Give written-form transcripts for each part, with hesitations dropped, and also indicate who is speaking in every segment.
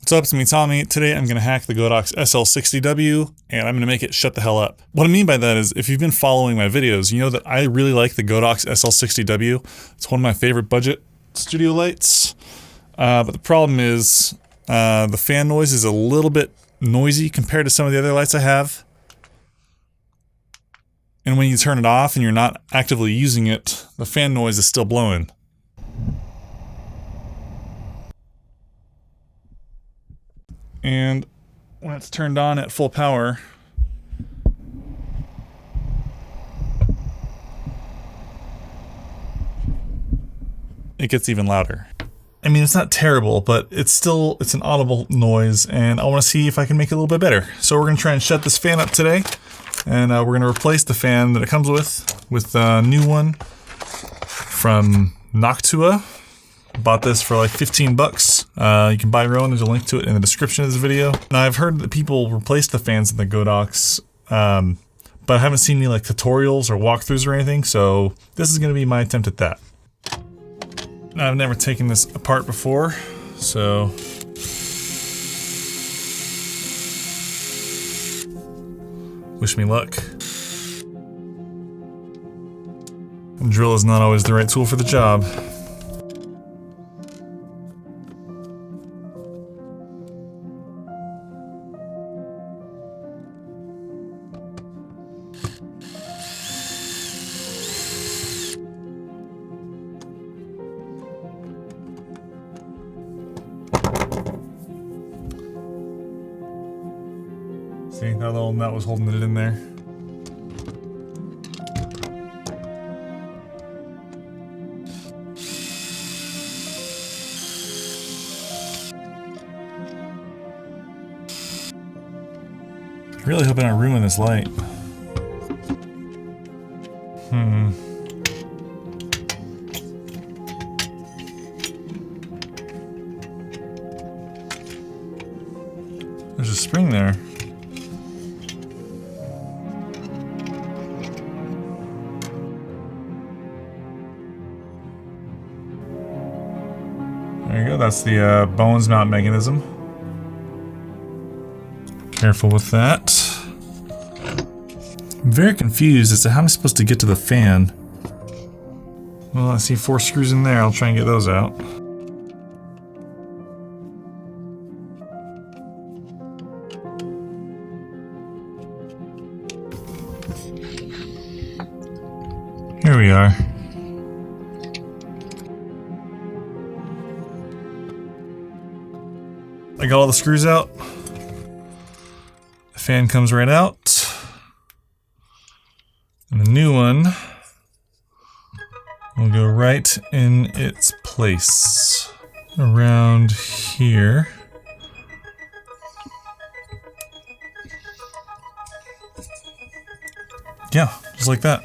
Speaker 1: What's up, it's me Tommy. Today I'm going to hack the Godox SL-60w and I'm going to make it shut the hell up. What I mean by that is if you've been following my videos, you know that I really like the Godox SL-60w. It's one of my favorite budget studio lights. But the problem is the fan noise is a little bit noisy compared to some of the other lights I have. And when you turn it off and you're not actively using it, the fan noise is still blowing. And when it's turned on at full power, it gets even louder. I mean, it's not terrible, but it's an audible noise, and I want to see if I can make it a little bit better. So we're going to try and shut this fan up today, and we're going to replace the fan that it comes with a new one from Noctua. Bought this for like 15 bucks. You can buy your own. There's a link to it in the description of this video. Now I've heard that people replace the fans in the Godox, but I haven't seen any like tutorials or walkthroughs or anything, so this is going to be my attempt at that. Now, I've never taken this apart before, so wish me luck. A drill is not always the right tool for the job. See, that little nut was holding it in there. Really hoping I don't ruin this light. There's a spring there. There you go, that's the bones mount mechanism. Careful with that. I'm very confused as to how I'm supposed to get to the fan. Well, I see 4 screws in there, I'll try and get those out. Here we are. I got all the screws out. The fan comes right out. And the new one will go right in its place. Around here. Yeah, just like that.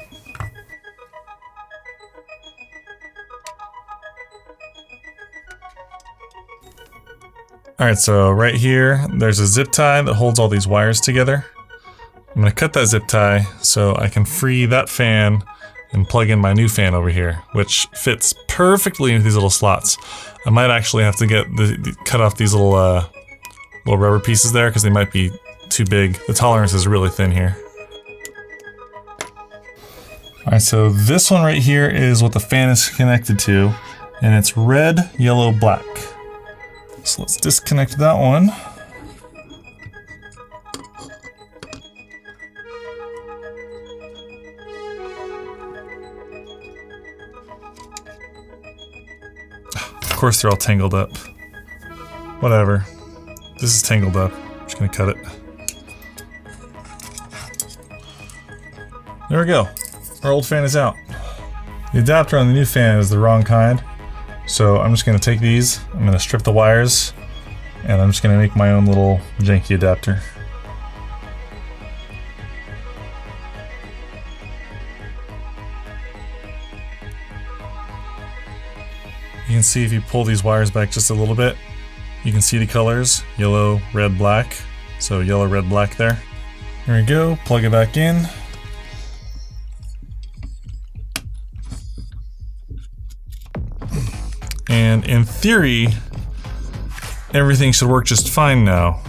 Speaker 1: Alright, so right here, there's a zip tie that holds all these wires together. I'm going to cut that zip tie so I can free that fan and plug in my new fan over here, which fits perfectly into these little slots. I might actually have to cut off these little rubber pieces there because they might be too big. The tolerance is really thin here. Alright, so this one right here is what the fan is connected to, and it's red, yellow, black. So let's disconnect that one. Of course they're all tangled up. Whatever. This is tangled up. I'm just gonna cut it. There we go. Our old fan is out. The adapter on the new fan is the wrong kind. So I'm just going to take these, I'm going to strip the wires, and I'm just going to make my own little janky adapter. You can see if you pull these wires back just a little bit, you can see the colors, yellow, red, black. So yellow, red, black there. There we go, plug it back in. And in theory, everything should work just fine now.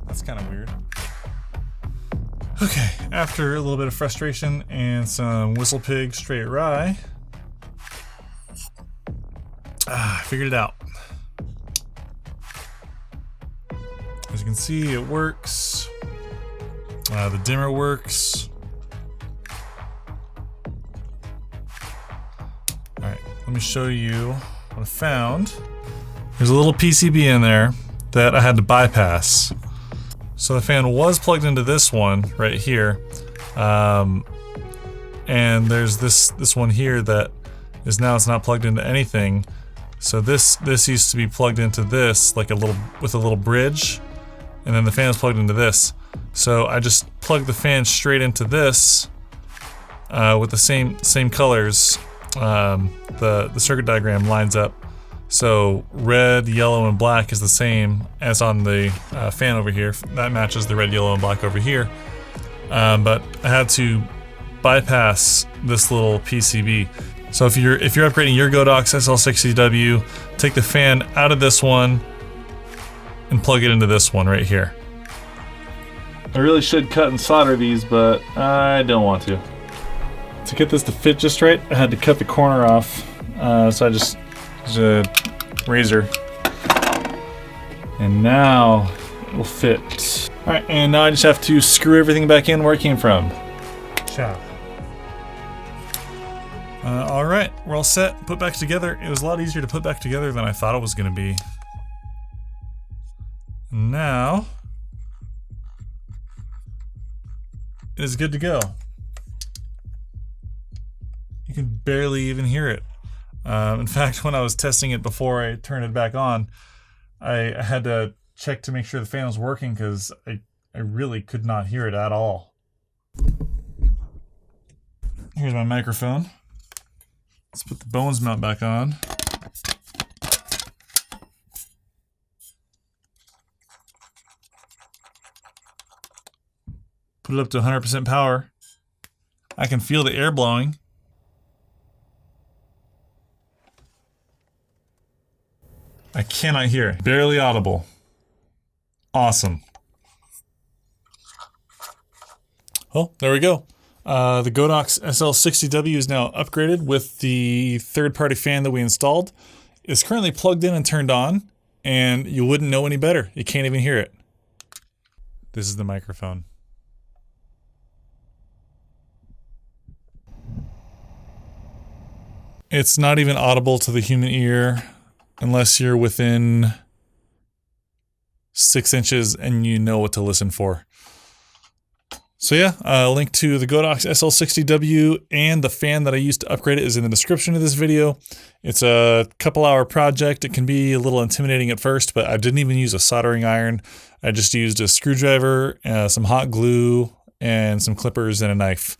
Speaker 1: That's kind of weird. Okay, after a little bit of frustration and some Whistle Pig straight rye, I figured it out. As you can see, it works. The dimmer works. Alright, let me show you what I found. There's a little PCB in there that I had to bypass. So the fan was plugged into this one right here, and there's this one here that is now it's not plugged into anything. So this used to be plugged into this like with a little bridge, and then the fan is plugged into this. So I just plugged the fan straight into this with the same colors. The circuit diagram lines up. So red, yellow, and black is the same as on the fan over here. That matches the red, yellow, and black over here. But I had to bypass this little PCB. So if you're upgrading your Godox SL-60w, take the fan out of this one and plug it into this one right here. I really should cut and solder these, but I don't want to. To get this to fit just right, I had to cut the corner off. So I just used a razor, and now it will fit. All right, and now I just have to screw everything back in where it came from. Ciao. All right, we're all set. Put back together. It was a lot easier to put back together than I thought it was going to be. Now it is good to go. You can barely even hear it. In fact, when I was testing it before I turned it back on, I had to check to make sure the fan was working because I really could not hear it at all. Here's my microphone. Let's put the bones mount back on. Put it up to 100% power. I can feel the air blowing. I cannot hear it. Barely audible. Awesome. Well, there we go. The Godox SL-60w is now upgraded with the third-party fan that we installed. It's currently plugged in and turned on, and you wouldn't know any better. You can't even hear it. This is the microphone. It's not even audible to the human ear unless you're within 6 inches and you know what to listen for. So yeah, a link to the Godox SL-60w and the fan that I used to upgrade it is in the description of this video. It's a couple-hour project. It can be a little intimidating at first, but I didn't even use a soldering iron. I just used a screwdriver, some hot glue, and some clippers and a knife.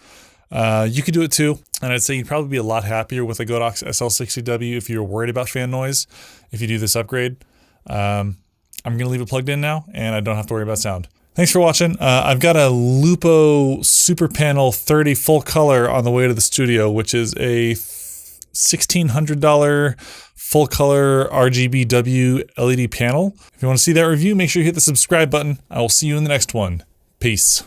Speaker 1: You could do it too, and I'd say you'd probably be a lot happier with a Godox SL-60w if you're worried about fan noise, if you do this upgrade. I'm going to leave it plugged in now, and I don't have to worry about sound. Thanks for watching. I've got a Lupo Super Panel 30 full color on the way to the studio, which is a $1,600 full color RGBW LED panel. If you want to see that review, make sure you hit the subscribe button. I will see you in the next one. Peace.